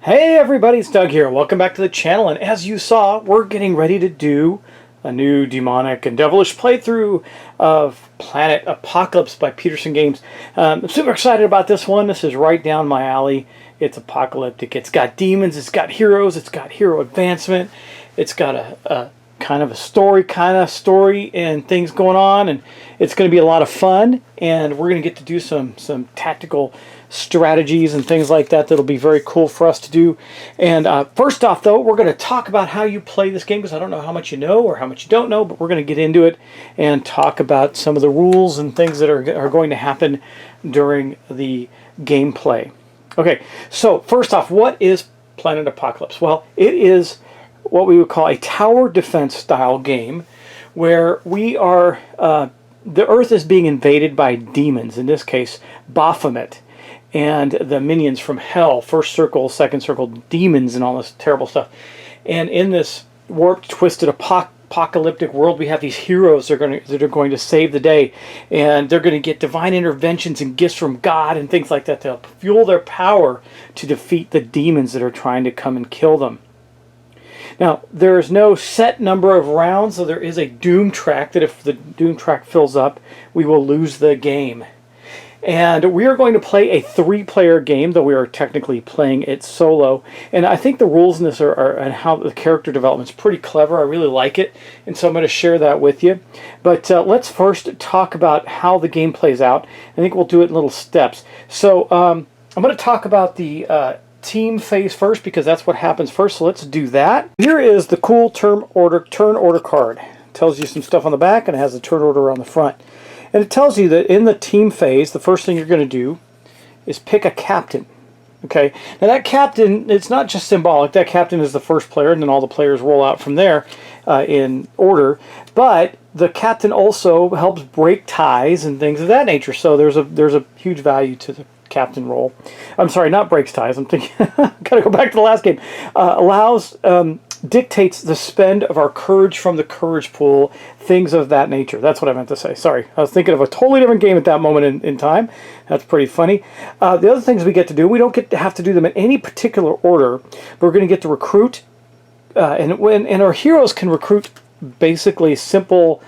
Hey everybody, it's Doug here. Welcome back to the channel, and as you saw, we're getting ready to do a new demonic and devilish playthrough of Planet Apocalypse by Petersen Games. I'm super excited about this one. This is right down my alley. It's apocalyptic. It's got demons, it's got heroes, it's got hero advancement, it's got a kind of a story and things going on, and it's going to be a lot of fun, and we're going to get to do some tactical strategies and things like that that'll be very cool for us to do. And first off, though, we're going to talk about how you play this game, because I don't know how much you know or how much you don't know, but we're going to get into it and talk about some of the rules and things that are going to happen during the gameplay. Okay, so first off, what is Planet Apocalypse? Well, it is what we would call a tower defense style game where we are, the Earth is being invaded by demons, in this case, Baphomet, and the minions from hell, first circle, second circle, demons and all this terrible stuff. And in this warped, twisted, apocalyptic world, we have these heroes that are going to save the day, and they're going to get divine interventions and gifts from God and things like that to fuel their power to defeat the demons that are trying to come and kill them. Now, there is no set number of rounds, so there is a doom track that if the doom track fills up, we will lose the game. And we are going to play a 3-player game, though we are technically playing it solo. And I think the rules in this are and how the character development is pretty clever. I really like it, and so I'm going to share that with you. But let's first talk about how the game plays out. I think we'll do it in little steps. So I'm going to talk about the team phase first, because that's what happens first. So let's do that. Here is the cool turn order card. It tells you some stuff on the back, and it has the turn order on the front. And it tells you that in the team phase, the first thing you're going to do is pick a captain. Okay, now that captain, it's not just symbolic. That captain is the first player, and then all the players roll out from there in order. But the captain also helps break ties and things of that nature. So there's a huge value to the captain role. I'm sorry, not breaks ties. I'm thinking, gotta go back to the last game. Dictates the spend of our courage from the courage pool, things of that nature. That's what I meant to say. Sorry, I was thinking of a totally different game at that moment in time. That's pretty funny. The other things we get to do, we don't get to have to do them in any particular order, but we're going to get to recruit, and our heroes can recruit basically simple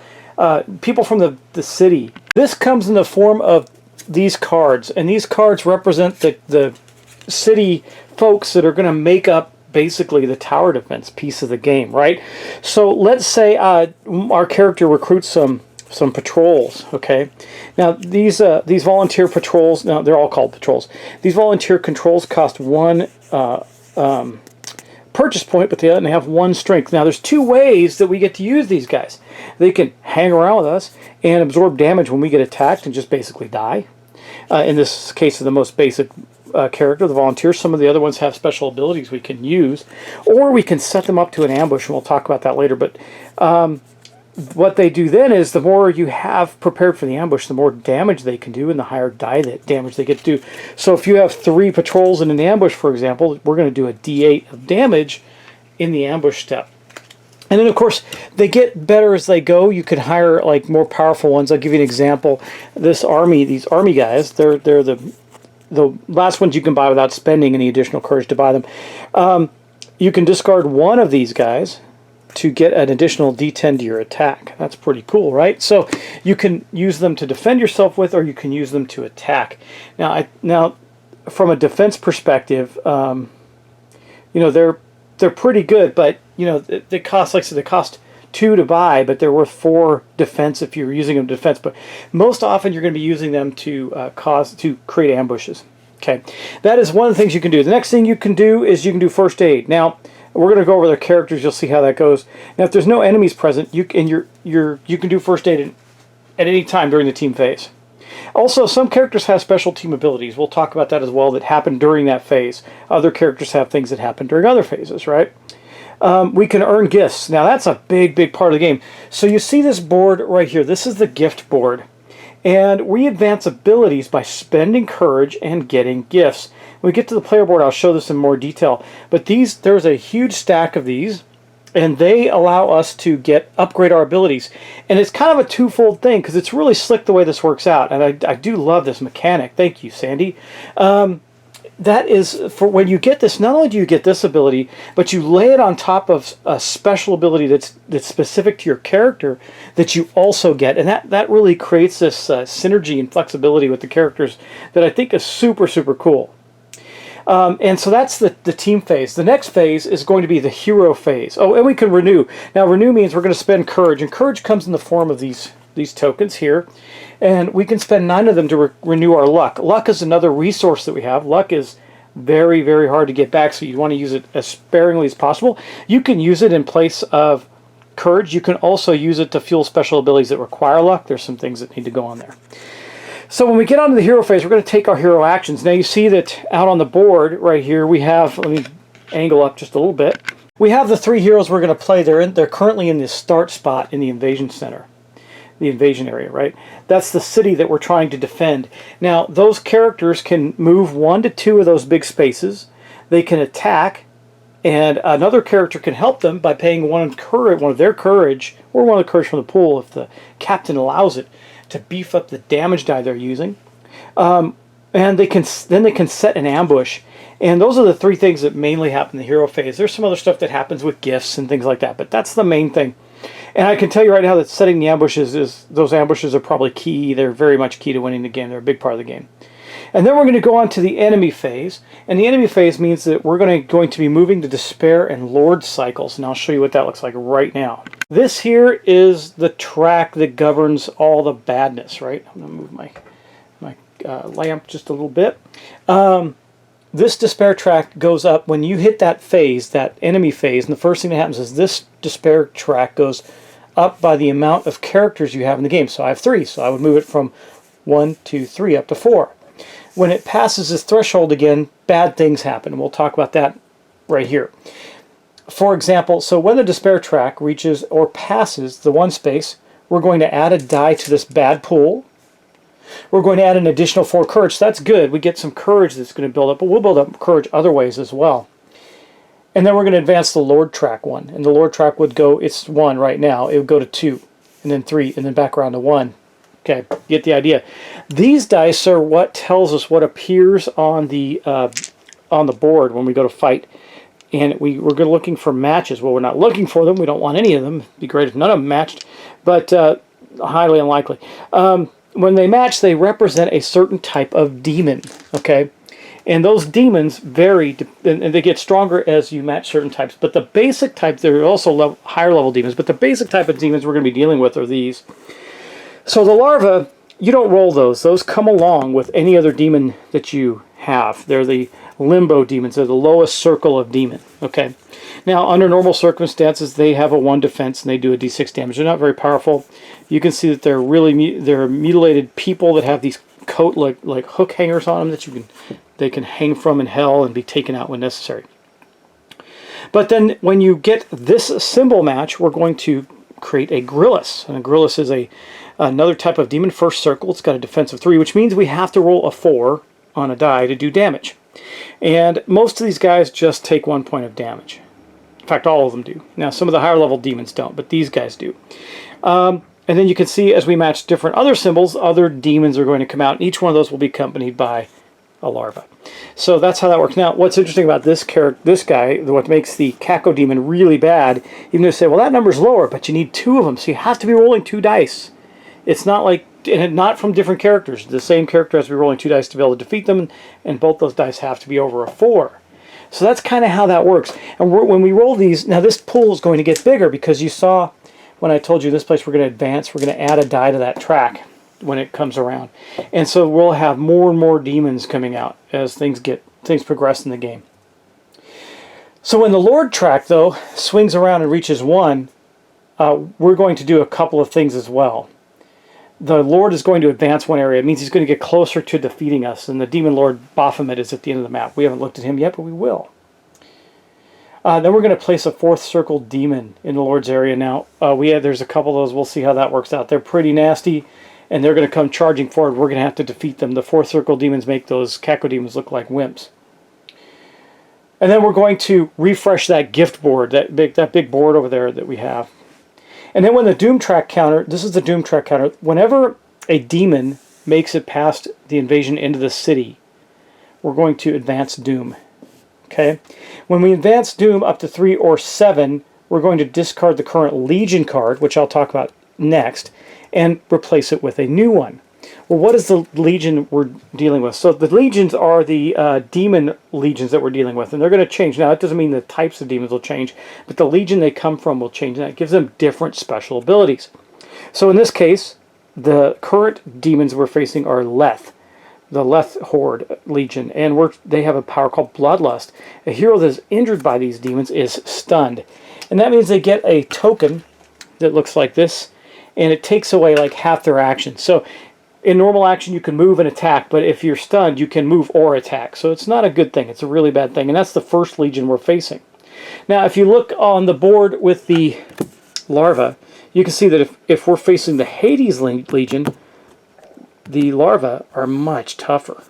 people from the city. This comes in the form of these cards, and these cards represent the city folks that are going to make up basically the tower defense piece of the game, right? So let's say our character recruits some patrols. Okay, now these volunteer patrols, now they're all called patrols. These volunteer controls cost 1 purchase point, but they have 1 strength. Now there's 2 ways that we get to use these guys. They can hang around with us and absorb damage when we get attacked and just basically die. In this case, of the most basic character, the volunteers. Some of the other ones have special abilities we can use, or we can set them up to an ambush, and we'll talk about that later. But what they do then is, the more you have prepared for the ambush, the more damage they can do, and the higher damage they get to do. So if you have 3 patrols in an ambush, for example, we're going to do a D8 of damage in the ambush step. And then, of course, they get better as they go. You can hire like more powerful ones. I'll give you an example. These army guys, they're the last ones you can buy without spending any additional courage to buy them. You can discard 1 of these guys to get an additional D10 to your attack. That's pretty cool, right? So you can use them to defend yourself with, or you can use them to attack. Now, from a defense perspective, they're pretty good, but they cost, like I said, they cost 2 to buy, but they're worth 4 defense if you're using them to defense. But most often you're going to be using them to create ambushes. Okay, that is one of the things you can do. The next thing you can do is you can do first aid. Now we're going to go over their characters. You'll see how that goes. Now, if there's no enemies present, you can do first aid at any time during the team phase. Also, some characters have special team abilities. We'll talk about that as well, that happen during that phase. Other characters have things that happen during other phases, right? We can earn gifts. Now, that's a big part of the game. So you see this board right here. This is the gift board. And we advance abilities by spending courage and getting gifts. When we get to the player board, I'll show this in more detail. But there's a huge stack of these, and they allow us to upgrade our abilities. And it's kind of a twofold thing, because it's really slick the way this works out. And I do love this mechanic. Thank you, Sandy. that is for when you get this. Not only do you get this ability, but you lay it on top of a special ability that's specific to your character that you also get, and that really creates this synergy and flexibility with the characters that I think is super cool. And so that's the team phase. The next phase is going to be the hero phase. Oh, and we can renew. Now, renew means we're going to spend courage, and courage comes in the form of these tokens here, and we can spend 9 of them to renew our luck. Luck is another resource that we have. Luck is very hard to get back, so you want to use it as sparingly as possible. You can use it in place of courage. You can also use it to fuel special abilities that require luck. There's some things that need to go on there. So when we get onto the hero phase, we're going to take our hero actions. Now you see that out on the board right here we have, let me angle up just a little bit. We have the 3 heroes we're going to play. They're currently in the start spot in the invasion center, the invasion area, right? That's the city that we're trying to defend. Now those characters can move 1 to 2 of those big spaces. They can attack, and another character can help them by paying one of their courage, or one of the courage from the pool if the captain allows it, to beef up the damage die they're using. And then they can set an ambush. And those are the 3 things that mainly happen in the hero phase. There's some other stuff that happens with gifts and things like that, but that's the main thing. And I can tell you right now that setting the ambushes those ambushes are probably key. They're very much key to winning the game. They're a big part of the game. And then we're going to go on to the enemy phase. And the enemy phase means that we're going to be moving to despair and lord cycles. And I'll show you what that looks like right now. This here is the track that governs all the badness, right? I'm going to move my lamp just a little bit. This despair track goes up when you hit that phase, that enemy phase, and the first thing that happens is this despair track goes up by the amount of characters you have in the game. So I have 3, so I would move it from 1, 2, 3 up to 4. When it passes this threshold again, bad things happen, and we'll talk about that right here. For example, so when the despair track reaches or passes the 1 space, we're going to add a die to this bad pool. We're going to add an additional 4 courage. So that's good. We get some courage that's going to build up, but we'll build up courage other ways as well. And then we're going to advance the Lord track 1. And the Lord track would go, it's 1 right now, it would go to 2, and then 3, and then back around to 1. Okay, get the idea. These dice are what tells us what appears on the board when we go to fight. And we're looking for matches. Well, we're not looking for them. We don't want any of them. It'd be great if none of them matched, but highly unlikely. When they match, they represent a certain type of demon, okay? And those demons vary, and they get stronger as you match certain types. But the basic type, there are also higher level demons, but the basic type of demons we're going to be dealing with are these. So the larvae, you don't roll those. Those come along with any other demon that you have. They're the Limbo Demons. They're the lowest circle of demon, okay? Now, under normal circumstances, they have a 1 defense and they do a d6 damage. They're not very powerful. You can see that they're mutilated people that have these coat like hook hangers on them that they can hang from in hell and be taken out when necessary. But then when you get this symbol match, we're going to create a Grillus. And a Grillus is another type of demon, first circle. It's got a defense of 3, which means we have to roll a 4 on a die to do damage. And most of these guys just take 1 point of damage. In fact, all of them do. Now, some of the higher level demons don't, but these guys do. And then you can see as we match different other symbols, other demons are going to come out, and each one of those will be accompanied by a larva. So that's how that works. Now, what's interesting about this guy, what makes the Cacodemon really bad, even though you say, well, that number's lower, but you need 2 of them, so you have to be rolling 2 dice. It's not like, and not from different characters. The same character has to be rolling 2 dice to be able to defeat them, and both those dice have to be over a 4. So that's kind of how that works. And when we roll these, now this pool is going to get bigger because you saw when I told you this place we're going to advance, we're going to add a die to that track when it comes around. And so we'll have more and more demons coming out as things progress in the game. So when the Lord track, though, swings around and reaches 1, we're going to do a couple of things as well. The Lord is going to advance 1 area. It means he's going to get closer to defeating us. And the Demon Lord Baphomet is at the end of the map. We haven't looked at him yet, but we will. Then we're going to place a 4th circle demon in the Lord's area. Now, there's a couple of those. We'll see how that works out. They're pretty nasty, and they're going to come charging forward. We're going to have to defeat them. The 4th circle demons make those Cacodemons look like wimps. And then we're going to refresh that gift board, that big board over there that we have. And then when the Doom Track counter, this is the Doom Track counter, whenever a demon makes it past the invasion into the city, we're going to advance Doom. Okay? When we advance Doom up to 3 or 7, we're going to discard the current Legion card, which I'll talk about next, and replace it with a new one. Well, what is the Legion we're dealing with? So the Legions are the demon legions that we're dealing with, and they're going to change. Now, that doesn't mean the types of demons will change, but the Legion they come from will change, and that gives them different special abilities. So in this case, the current demons we're facing are Leth, the Leth Horde Legion, and they have a power called Bloodlust. A hero that is injured by these demons is stunned, and that means they get a token that looks like this, and it takes away like half their action. So in normal action, you can move and attack, but if you're stunned, you can move or attack. So it's not a good thing. It's a really bad thing, and that's the first Legion we're facing. Now, if you look on the board with the larva, you can see that if we're facing the Hades Legion, the larvae are much tougher.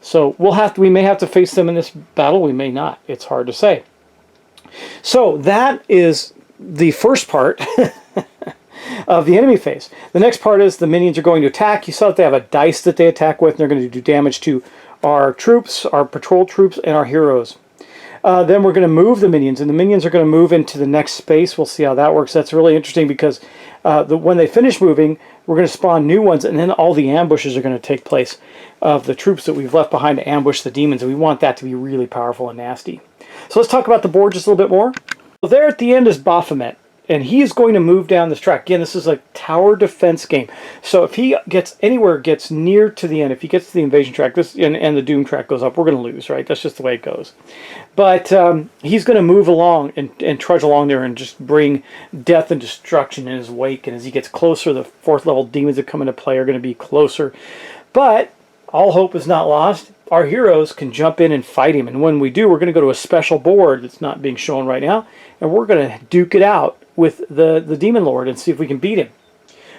So we may have to face them in this battle. We may not. It's hard to say. So that is the first part of the enemy phase. The next part is the minions are going to attack. You saw that they have a dice that they attack with, and they're going to do damage to our troops, our patrol troops, and our heroes. Then we're going to move the minions, and the minions are going to move into the next space. We'll see how that works. That's really interesting because when they finish moving, we're going to spawn new ones, and then all the ambushes are going to take place of the troops that we've left behind to ambush the demons, and we want that to be really powerful and nasty. So let's talk about the board just a little bit more. Well, there at the end is Baphomet, and he is going to move down this track. Again, this is a tower defense game. So if he gets near to the end, if he gets to the invasion track, and the Doom track goes up, we're going to lose, right? That's just the way it goes. But he's going to move along and trudge along there and just bring death and destruction in his wake. And as he gets closer, the 4th level demons that come into play are going to be closer. But all hope is not lost. Our heroes can jump in and fight him. And when we do, we're going to go to a special board that's not being shown right now. And we're going to duke it out with the Demon Lord and see if we can beat him.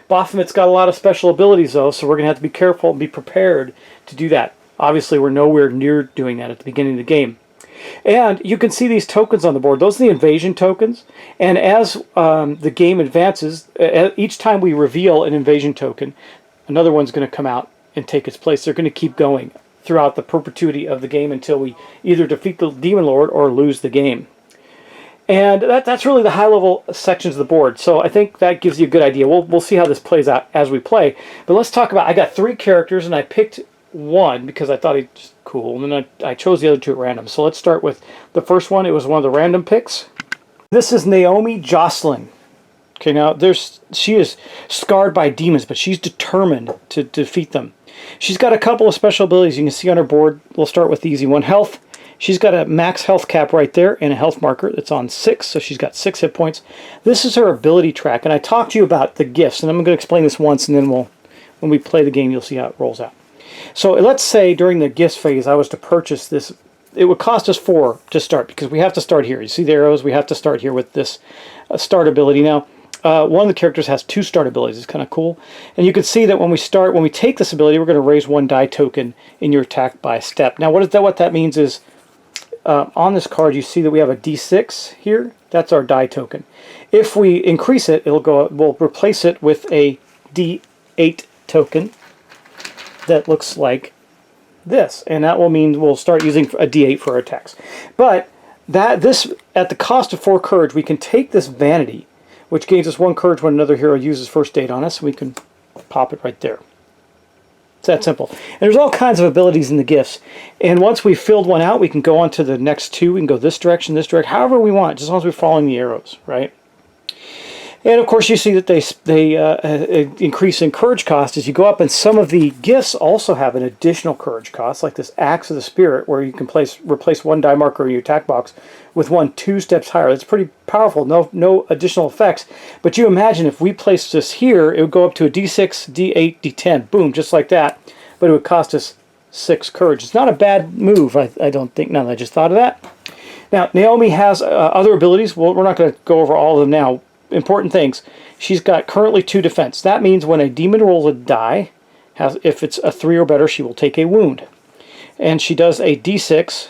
Baphomet's got a lot of special abilities, though, so we're going to have to be careful and be prepared to do that. Obviously, we're nowhere near doing that at the beginning of the game. And you can see these tokens on the board. Those are the invasion tokens. And as the game advances, each time we reveal an invasion token, another one's going to come out and take its place. They're going to keep going throughout the perpetuity of the game until we either defeat the Demon Lord or lose the game. And that's really the high-level sections of the board. So I think that gives you a good idea. We'll see how this plays out as we play. But let's talk about, I got 3 characters, and I picked one because I thought he was cool. And then I chose the other 2 at random. So let's start with the first one. It was one of the random picks. This is Naomi Joslin. Okay, now she is scarred by demons, but she's determined to defeat them. She's got a couple of special abilities you can see on her board. We'll start with the easy one. Health. She's got a max health cap right there and a health marker that's on 6, so she's got 6 hit points. This is her ability track, and I talked to you about the gifts, and I'm going to explain this once, and then when we play the game, you'll see how it rolls out. So let's say during the gifts phase, I was to purchase this. It would cost us 4 to start, because we have to start here. You see the arrows? We have to start here with this start ability. Now, one of the characters has 2 start abilities. It's kind of cool. And you can see that when we take this ability, we're going to raise 1 die token in your attack by step. Now, what that means is, on this card, you see that we have a D6 here. That's our die token. If we increase it, we'll replace it with a D8 token that looks like this, and that will mean we'll start using a D8 for our attacks. But this, at the cost of 4 courage, we can take this vanity, which gains us 1 courage when another hero uses first aid on us. We can pop it right there. It's that simple. And there's all kinds of abilities in the gifts. And once we've filled one out, we can go on to the next 2. We can go this direction, however we want, just as long as we're following the arrows, right? And of course, you see that they increase in courage cost as you go up. And some of the gifts also have an additional courage cost, like this Axe of the Spirit, where you can replace 1 die marker in your attack box with one 2 steps higher. That's pretty powerful. No additional effects. But you imagine if we placed this here, it would go up to a D6, D8, D10. Boom, just like that. But it would cost us 6 courage. It's not a bad move, I don't think. Now that I just thought of that. Now, Naomi has other abilities. Well, we're not going to go over all of them now. Important things. She's got currently 2 defense. That means when a demon rolls a die, if it's a 3 or better, she will take a wound. And she does a D6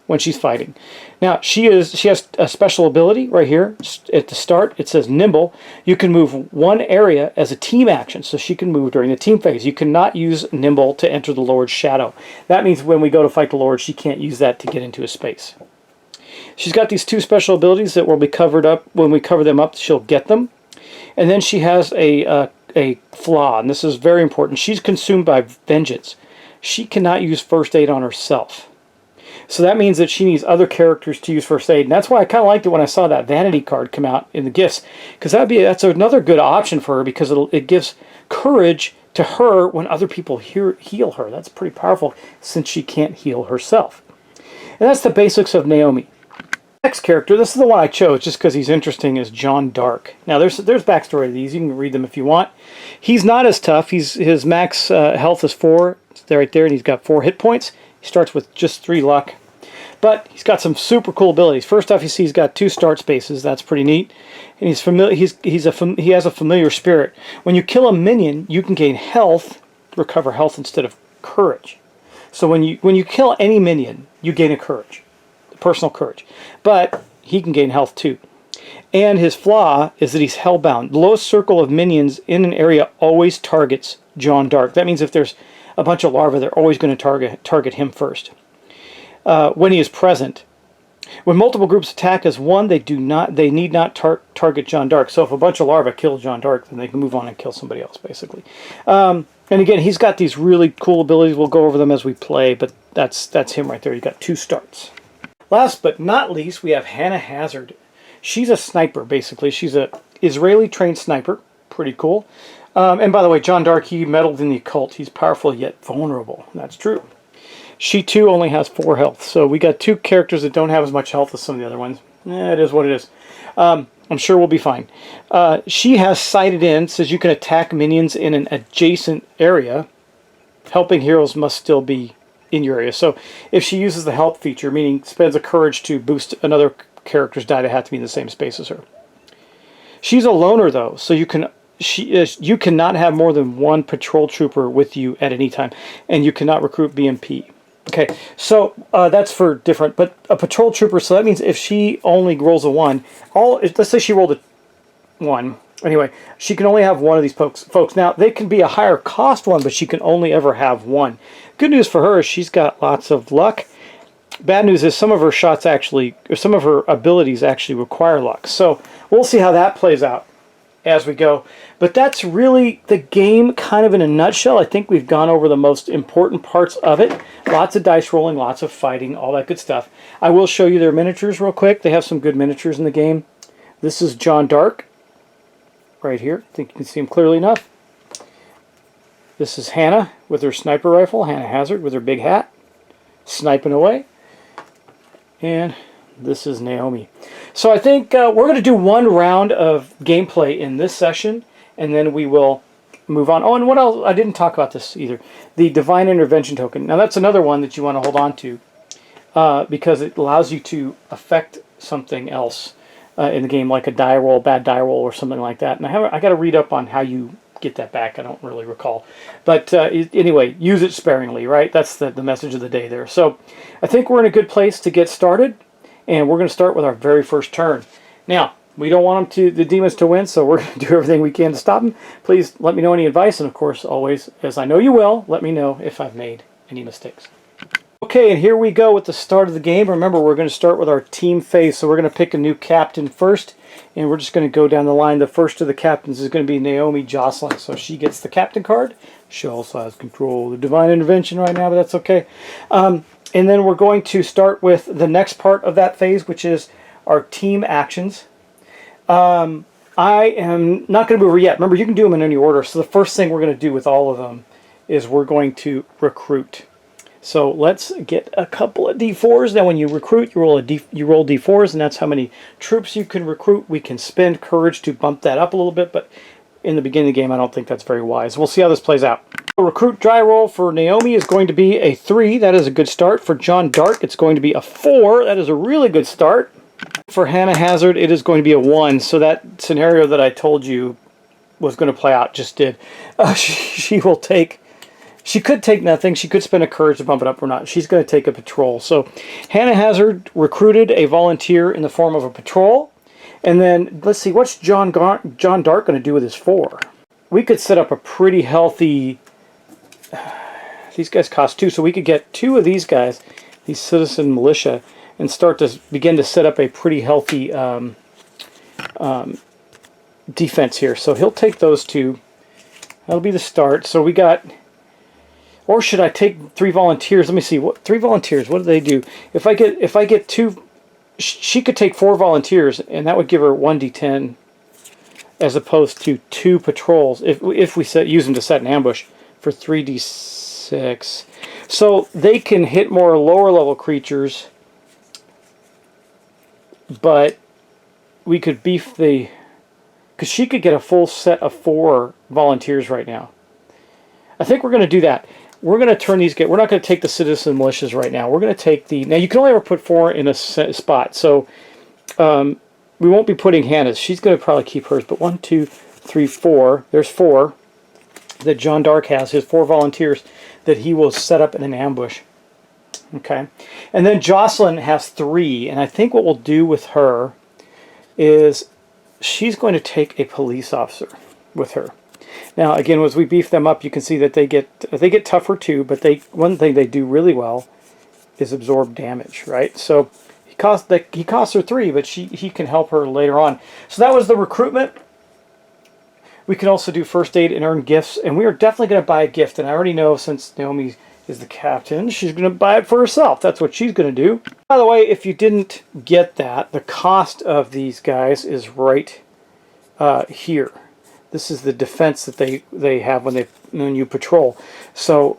when she's fighting. Now, she has a special ability right here at the start. It says Nimble. You can move one area as a team action, so she can move during the team phase. You cannot use Nimble to enter the Lord's shadow. That means when we go to fight the Lord, she can't use that to get into a space. She's got these 2 special abilities that will be covered up. When we cover them up, she'll get them. And then she has a flaw, and this is very important. She's consumed by vengeance. She cannot use first aid on herself. So that means that she needs other characters to use first aid. And that's why I kind of liked it when I saw that vanity card come out in the gifts. Because that's another good option for her, because it gives courage to her when other people heal her. That's pretty powerful since she can't heal herself. And that's the basics of Naomi. Next character, this is the one I chose just because he's interesting, is John Dark. Now there's backstory to these. You can read them if you want. He's not as tough. His max health is 4. It's there right there, and he's got 4 hit points. He starts with just 3 luck. But he's got some super cool abilities. First off, you see he's got 2 start spaces. That's pretty neat. And he's familiar. He has a familiar spirit. When you kill a minion, you can gain health, recover health instead of courage. So when you kill any minion, you gain a courage, personal courage. But he can gain health too. And his flaw is that he's hellbound. The lowest circle of minions in an area always targets John Dark. That means if there's a bunch of larvae, they're always going to target him first. When he is present. When multiple groups attack as one, they need not target John Dark. So if a bunch of larvae kill John Dark, then they can move on and kill somebody else, basically. And again, he's got these really cool abilities. We'll go over them as we play, but that's him right there. He's got 2 starts. Last but not least, we have Hannah Hazard. She's a sniper, basically. She's a Israeli-trained sniper. Pretty cool. And by the way, John Dark, he meddled in the occult. He's powerful yet vulnerable. That's true. She, too, only has 4 health. So we got 2 characters that don't have as much health as some of the other ones. It is what it is. I'm sure we'll be fine. She has sighted in, says you can attack minions in an adjacent area. Helping heroes must still be in your area. So if she uses the help feature, meaning spends a courage to boost another character's die, they have to be in the same space as her. She's a loner, though, so you cannot have more than 1 patrol trooper with you at any time, and you cannot recruit BMP. Okay, so that's for different, but a patrol trooper, so that means if she only rolls a 1, let's say she rolled a 1, anyway, she can only have 1 of these folks. Now, they can be a higher cost one, but she can only ever have 1. Good news for her is she's got lots of luck. Bad news is some of her shots actually, or some of her abilities actually require luck. So we'll see how that plays out as we go. But that's really the game kind of in a nutshell. I think we've gone over the most important parts of it. Lots of dice rolling, lots of fighting, all that good stuff. I will show you their miniatures real quick. They have some good miniatures in the game. This is John Dark right here. I think you can see him clearly enough. This is Hannah with her sniper rifle, Hannah Hazard with her big hat, sniping away. And this is Naomi. So I think we're going to do 1 round of gameplay in this session, and then we will move on. Oh, and what else? I didn't talk about this either. The Divine Intervention token. Now that's another one that you want to hold on to because it allows you to affect something else in the game, like a die roll, bad die roll, or something like that. And I got to read up on how you get that back. I don't really recall. But anyway, use it sparingly, right? That's the message of the day there. So I think we're in a good place to get started. And we're going to start with our very first turn. Now, we don't want the demons to win, so we're going to do everything we can to stop them. Please let me know any advice, and of course, always, as I know you will, let me know if I've made any mistakes. Okay, and here we go with the start of the game. Remember, we're going to start with our team phase, so we're going to pick a new captain first, and we're just going to go down the line. The first of the captains is going to be Naomi Joslin, so she gets the captain card. She also has control of the Divine Intervention right now, but that's okay. And then we're going to start with the next part of that phase, which is our team actions. I am not going to move over yet. Remember, you can do them in any order. So the first thing we're going to do with all of them is we're going to recruit. So let's get a couple of D4s. Now when you recruit, you roll D4s, and that's how many troops you can recruit. We can spend courage to bump that up a little bit, but in the beginning of the game, I don't think that's very wise. We'll see how this plays out. Recruit die roll for Naomi is going to be a 3. That is a good start. For John Dark, it's going to be a 4. That is a really good start. For Hannah Hazard, it is going to be a 1. So that scenario that I told you was going to play out just did. She will take She could take nothing. She could spend a courage to bump it up or not. She's going to take a patrol. So Hannah Hazard recruited a volunteer in the form of a patrol. And then, let's see, what's John Dark going to do with his 4? We could set up a pretty healthy... These guys cost 2, so we could get 2 of these guys, these citizen militia, and start to begin to set up a pretty healthy defense here. So he'll take those 2. That'll be the start. So we got... Or should I take 3 volunteers? Let me see. What 3 volunteers? What do they do? If I get 2... She could take 4 volunteers, and that would give her 1d10 as opposed to 2 patrols if we use them to set an ambush for 3d6. So they can hit more lower level creatures, but we could beef the... Because she could get a full set of 4 volunteers right now. I think we're going to do that. We're going to turn these... We're not going to take the citizen militias right now. We're going to take the... Now, you can only ever put 4 in a spot, so we won't be putting Hannah's. She's going to probably keep hers, but 1, 2, 3, 4. There's 4 that John Dark has, his 4 volunteers that he will set up in an ambush. Okay. And then Joslin has 3, and I think what we'll do with her is she's going to take a police officer with her. Now, again, as we beef them up, you can see that they get tougher too, but one thing they do really well is absorb damage, right? So he costs her 3, but he can help her later on. So that was the recruitment. We can also do first aid and earn gifts, and we are definitely going to buy a gift. And I already know, since Naomi is the captain, she's going to buy it for herself. That's what she's going to do. By the way, if you didn't get that, the cost of these guys is right here. This is the defense that they have when you patrol. So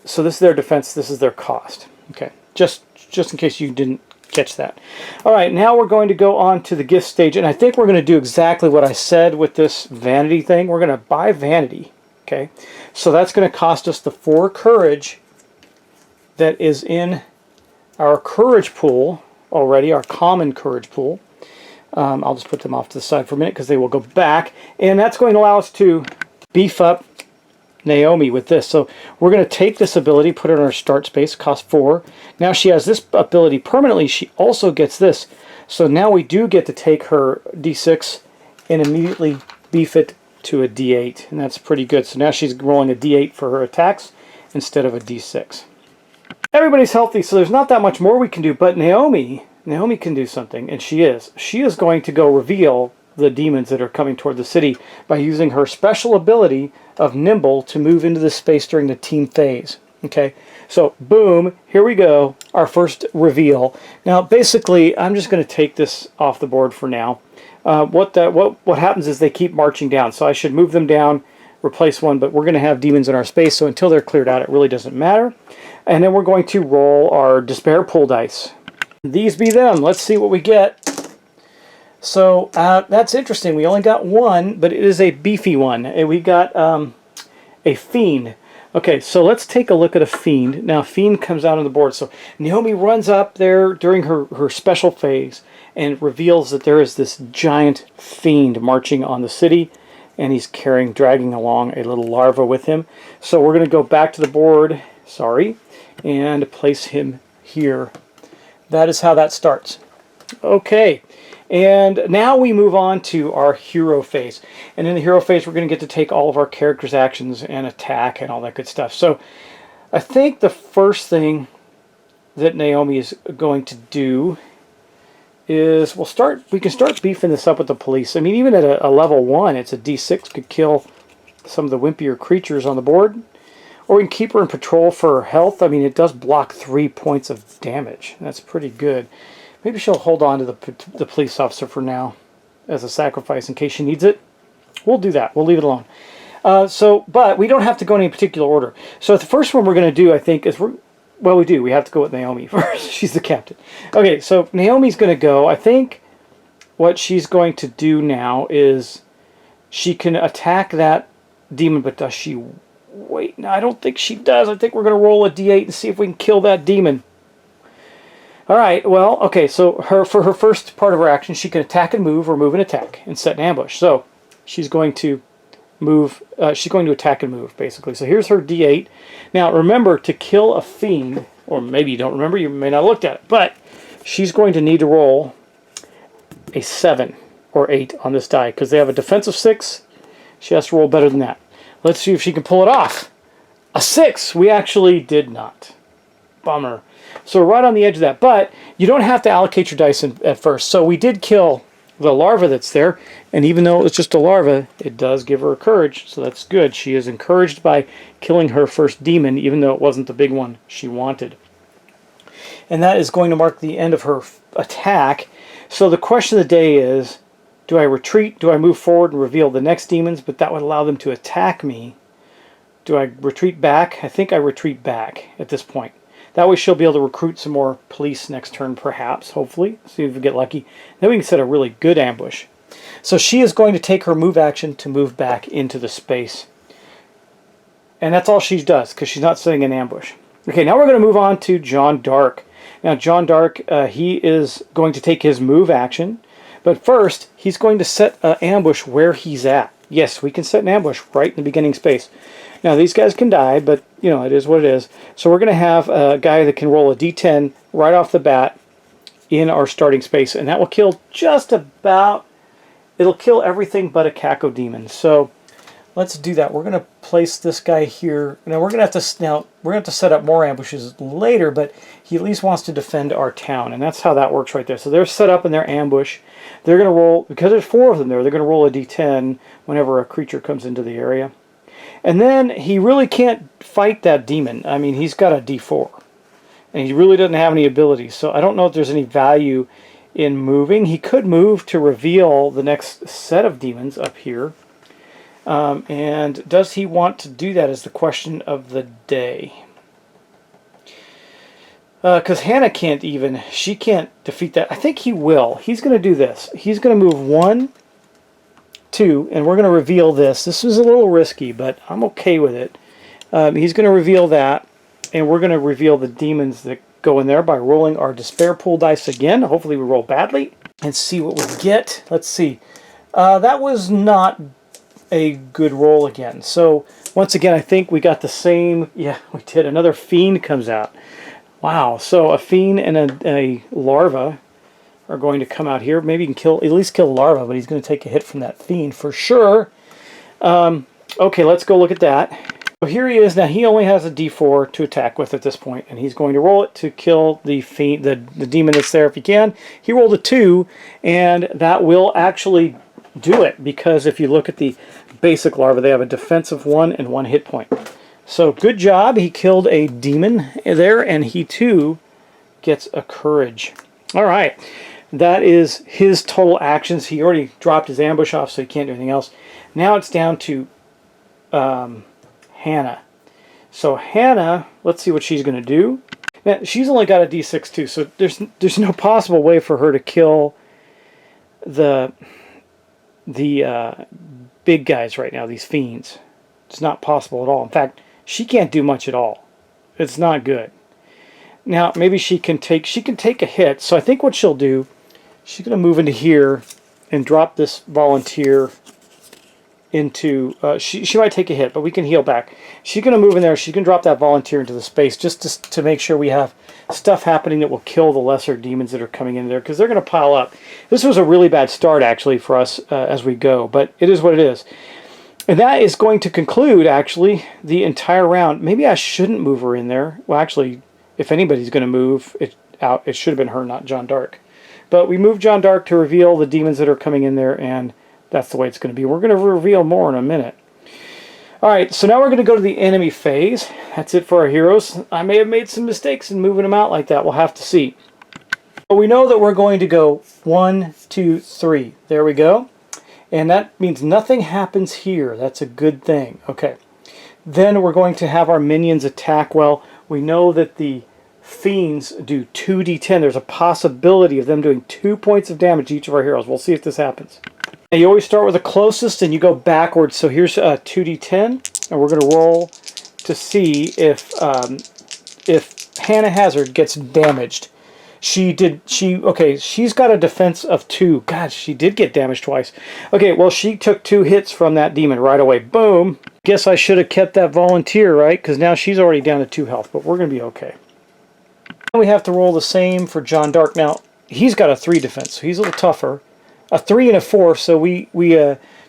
so this is their defense. This is their cost. Okay, just in case you didn't catch that. All right, now we're going to go on to the gift stage, and I think we're going to do exactly what I said with this vanity thing. We're going to buy vanity. Okay, so that's going to cost us the 4 courage that is in our courage pool already, our common courage pool. I'll just put them off to the side for a minute because they will go back. And that's going to allow us to beef up Naomi with this. So we're going to take this ability, put it in our start space, cost 4. Now she has this ability permanently. She also gets this. So now we do get to take her D6 and immediately beef it to a D8. And that's pretty good. So now she's rolling a D8 for her attacks instead of a D6. Everybody's healthy, so there's not that much more we can do. But Naomi can do something, and she is going to go reveal the demons that are coming toward the city by using her special ability of Nimble to move into the space during the team phase. Okay, so boom, here we go, our first reveal. Now, basically, I'm just going to take this off the board for now. What happens is they keep marching down, so I should move them down, replace one, but we're going to have demons in our space, so until they're cleared out, it really doesn't matter. And then we're going to roll our despair pool dice. These be them. Let's see what we get. So that's interesting. We only got 1, but it is a beefy one. And we got a fiend. Okay, so let's take a look at a fiend. Now, fiend comes out on the board. So Naomi runs up there during her special phase and reveals that there is this giant fiend marching on the city, and he's dragging along a little larva with him. So we're going to go back to the board, and place him here. That is how that starts. Okay, and now we move on to our hero phase. And in the hero phase, we're going to get to take all of our characters' actions and attack and all that good stuff. So I think the first thing that Naomi is going to do is we can start beefing this up with the police. I mean, even at a level 1, it's a D6, could kill some of the wimpier creatures on the board. Or we can keep her in patrol for her health. I mean, it does block 3 points of damage. That's pretty good. Maybe she'll hold on to the police officer for now as a sacrifice in case she needs it. We'll do that. We'll leave it alone. But we don't have to go in any particular order. So the first one we're going to do, I think, is we do. We have to go with Naomi first. She's the captain. Okay, so Naomi's going to go. I think what she's going to do now is she can attack that demon, but does she... Wait, no, I don't think she does. I think we're going to roll a D8 and see if we can kill that demon. All right, well, okay, so for her first part of her action, she can attack and move, or move and attack, and set an ambush. So she's going to move. She's going to attack and move, basically. So here's her D8. Now, remember, to kill a fiend, or maybe you don't remember, you may not have looked at it, but she's going to need to roll a 7 or 8 on this die, because they have a defense of 6. She has to roll better than that. Let's see if she can pull it off. A 6! We actually did not. Bummer. So we're right on the edge of that, but you don't have to allocate your dice at first. So we did kill the larva that's there, and even though it's just a larva, it does give her courage, so that's good. She is encouraged by killing her first demon, even though it wasn't the big one she wanted. And that is going to mark the end of her attack. So the question of the day is, do I retreat? Do I move forward and reveal the next demons, but that would allow them to attack me? Do I retreat back? I think I retreat back at this point. That way she'll be able to recruit some more police next turn, perhaps, hopefully. See if we get lucky. Then we can set a really good ambush. So she is going to take her move action to move back into the space. And that's all she does, because she's not setting an ambush. Okay, now we're going to move on to John Dark. Now, John Dark, he is going to take his move action. But first, he's going to set an ambush where he's at. Yes, we can set an ambush right in the beginning space. Now, these guys can die, but, you know, it is what it is. So we're going to have a guy that can roll a d10 right off the bat in our starting space. And that will kill just about... It'll kill everything but a cacodemon. So let's do that. We're going to place this guy here. Now, we're going to have to set up more ambushes later, but he at least wants to defend our town. And that's how that works right there. So they're set up in their ambush. They're going to roll, because there's 4 of them there, they're going to roll a d10 whenever a creature comes into the area. And then he really can't fight that demon. I mean, he's got a d4. And he really doesn't have any abilities. So I don't know if there's any value in moving. He could move to reveal the next set of demons up here. And does he want to do that is the question of the day. Because Hannah can't even, she can't defeat that. I think he will. He's going to do this. He's going to move 1, 2, and we're going to reveal this. This is a little risky, but I'm okay with it. He's going to reveal that, and we're going to reveal the demons that go in there by rolling our despair pool dice again. Hopefully we roll badly and see what we get. Let's see. That was not a good roll again. So once again, I think we got the same. Yeah, we did. Another fiend comes out. Wow. So a fiend and a larva are going to come out here. Maybe you can at least kill larva, but he's going to take a hit from that fiend for sure. Okay, let's go look at that. So here he is. Now he only has a d4 to attack with at this point, and he's going to roll it to kill the fiend, the demon that's there if he can. He rolled a 2, and that will actually do it, because if you look at the basic larva, they have a defensive 1 and 1 hit point. So good job. He killed a demon there, and he too gets a courage. All right. That is his total actions. He already dropped his ambush off, so he can't do anything else. Now it's down to Hannah. So Hannah, let's see what she's going to do. Now, she's only got a d6 too, so there's no possible way for her to kill the big guys right now, these fiends. It's not possible at all. In fact, she can't do much at all. It's not good. Now, maybe she can take a hit. So I think what she'll do, she's going to move into here and drop this volunteer into... she might take a hit, but we can heal back. She's going to move in there. She's going to drop that volunteer into the space just to make sure we have stuff happening that will kill the lesser demons that are coming in there, because they're going to pile up. This was a really bad start, actually, for us as we go, but it is what it is. And that is going to conclude, actually, the entire round. Maybe I shouldn't move her in there. Well, actually, if anybody's going to move it out, it should have been her, not John Dark. But we moved John Dark to reveal the demons that are coming in there, and that's the way it's going to be. We're going to reveal more in a minute. All right, so now we're going to go to the enemy phase. That's it for our heroes. I may have made some mistakes in moving them out like that. We'll have to see. But we know that we're going to go 1, 2, 3. There we go. And that means nothing happens here. That's a good thing. Okay. Then we're going to have our minions attack. Well, we know that the fiends do 2d10. There's a possibility of them doing 2 points of damage to each of our heroes. We'll see if this happens. Now, you always start with the closest and you go backwards. So here's 2d10. And we're going to roll to see if Hannah Hazard gets damaged. Okay, she's got a defense of 2. God, she did get damaged twice. Okay, well, she took 2 hits from that demon right away. Boom. Guess I should have kept that volunteer, right? Because now she's already down to 2 health, but we're going to be okay. And we have to roll the same for John Dark. Now, he's got a 3 defense, so he's a little tougher. A 3 and a 4, so we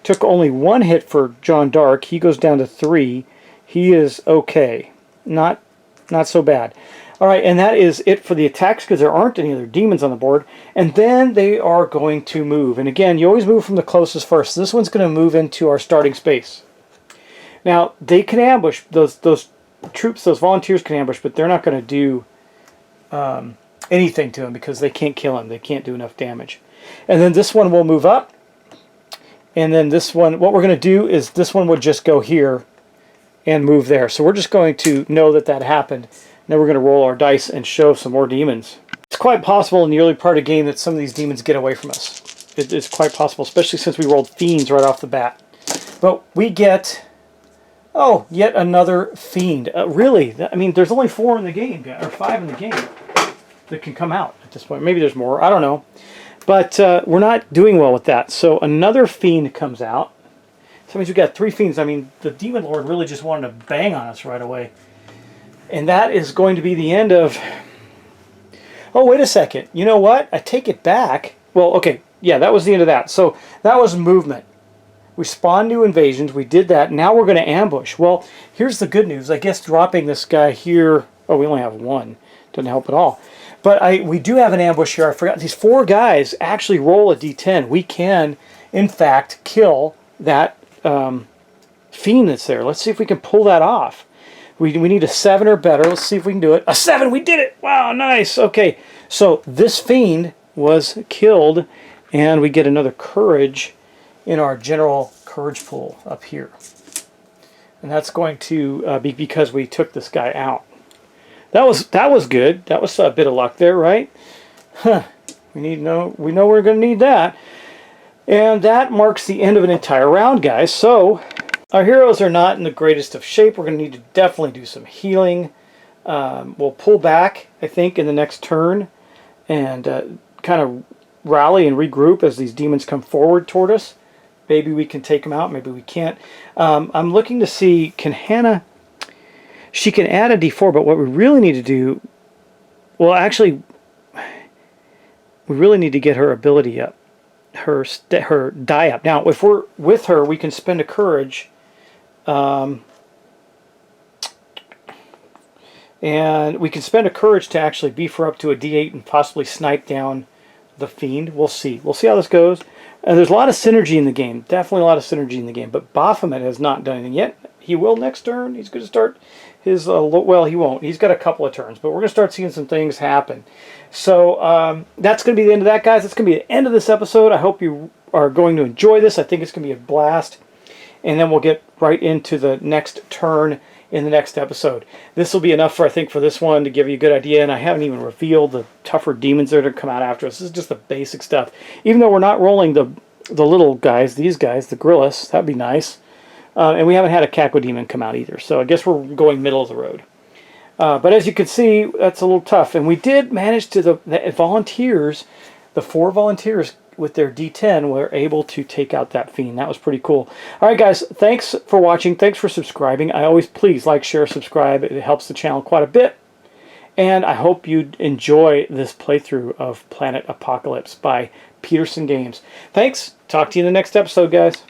took only 1 hit for John Dark. He goes down to 3. He is okay. Not so bad. All right, and that is it for the attacks because there aren't any other demons on the board. And then they are going to move. And again, you always move from the closest first. This one's going to move into our starting space. Now, they can ambush. Those troops, those volunteers can ambush, but they're not going to do anything to him because they can't kill him. They can't do enough damage. And then this one will move up. And then this one, what we're going to do is this one would just go here and move there. So we're just going to know that that happened. Now we're going to roll our dice and show some more demons. It's quite possible in the early part of the game that some of these demons get away from us. It's quite possible, especially since we rolled fiends right off the bat. But we get, oh, yet another fiend. Really? I mean, there's only 4 in the game, or 5 in the game that can come out at this point. Maybe there's more. I don't know. But we're not doing well with that. So another fiend comes out. So that means we've got 3 fiends. I mean, the Demon Lord really just wanted to bang on us right away. And that is going to be the end of... Oh, wait a second. You know what? I take it back. Well, okay. Yeah, that was the end of that. So that was movement. We spawned new invasions. We did that. Now we're going to ambush. Well, here's the good news. I guess dropping this guy here... Oh, we only have 1. Doesn't help at all. But we do have an ambush here. I forgot. These 4 guys actually roll a d10. We can, in fact, kill that fiend that's there. Let's see if we can pull that off. We need a 7 or better. Let's see if we can do it. A 7! We did it! Wow, nice! Okay, so this fiend was killed, and we get another courage in our general courage pool up here. And that's going to be because we took this guy out. That was good. That was a bit of luck there, right? Huh. We know we're going to need that. And that marks the end of an entire round, guys. So our heroes are not in the greatest of shape. We're going to need to definitely do some healing. We'll pull back, I think, in the next turn and kind of rally and regroup as these demons come forward toward us. Maybe we can take them out. Maybe we can't. I'm looking to see, can Hannah... She can add a d4, but what we really need to do... Well, actually, we really need to get her ability up. Her die up. Now, if we're with her, we can spend a courage. And we can spend a courage to actually beef her up to a d8 and possibly snipe down the fiend. We'll see. We'll see how this goes. And there's a lot of synergy in the game. Definitely a lot of synergy in the game. But Baphomet has not done anything yet. He will next turn. He's going to start his... well, he won't. He's got a couple of turns. But we're going to start seeing some things happen. So that's going to be the end of that, guys. That's going to be the end of this episode. I hope you are going to enjoy this. I think it's going to be a blast. And then we'll get right into the next turn in the next episode. This will be enough, for I think, for this one to give you a good idea. And I haven't even revealed the tougher demons that are going to come out after us. This is just the basic stuff. Even though we're not rolling the little guys, these guys, the Grillis, that'd be nice. And we haven't had a Cacodemon come out either. So I guess we're going middle of the road. But as you can see, that's a little tough. And we did manage to, the volunteers, the 4 volunteers with their D10 were able to take out that fiend. That was pretty cool. All right, guys, thanks for watching. Thanks for subscribing. I always, please like, share, subscribe. It helps the channel quite a bit. And I hope you enjoy this playthrough of Planet Apocalypse by Petersen Games. Thanks. Talk to you in the next episode, guys.